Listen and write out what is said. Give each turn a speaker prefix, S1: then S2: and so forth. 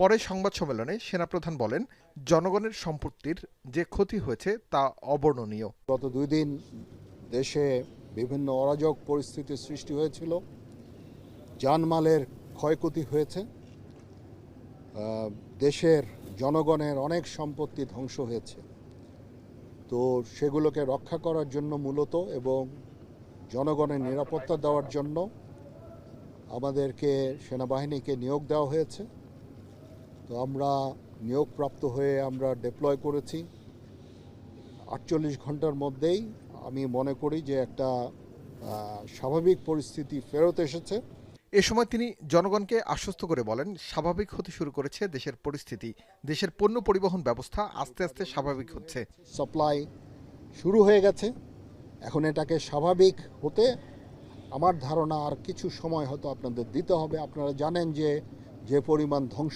S1: পরে সংবাদ সম্মেলনে সেনাপ্রধান বলেন, জনগণের সম্পত্তির যে ক্ষতি হয়েছে তা অবর্ণনীয়।
S2: গত 2 দিন দেশে বিভিন্ন অরাজক পরিস্থিতির সৃষ্টি হয়েছিল, জানমালের ক্ষয়ক্ষতি হয়েছে, দেশের জনগণের অনেক সম্পত্তি ধ্বংস হয়েছে। তো সেগুলোকে রক্ষা করার জন্য মূলত এবং জনগণের নিরাপত্তা দেওয়ার জন্য আমাদেরকে সেনাবাহিনীকে নিয়োগ দেওয়া হয়েছে। তো আমরা নিয়োগপ্রাপ্ত হয়ে আমরা ডিপ্লয় করেছি। 48 ঘন্টার মধ্যেই আমি মনে করি যে একটা স্বাভাবিক পরিস্থিতি ফেরত এসেছে।
S1: এ সময় তিনি জনগণকে আশ্বস্ত করে বলেন, স্বাভাবিক হতে শুরু করেছে দেশের পরিস্থিতি। দেশের পণ্য পরিবহন ব্যবস্থা আস্তে আস্তে স্বাভাবিক হচ্ছে।
S2: সাপ্লাই শুরু হয়ে গেছে, এখন এটাকে স্বাভাবিক হতে আমার ধারণা আর কিছু সময় হয়তো আপনাদের দিতে হবে। আপনারা জানেন যে পরিমাণ ধ্বংস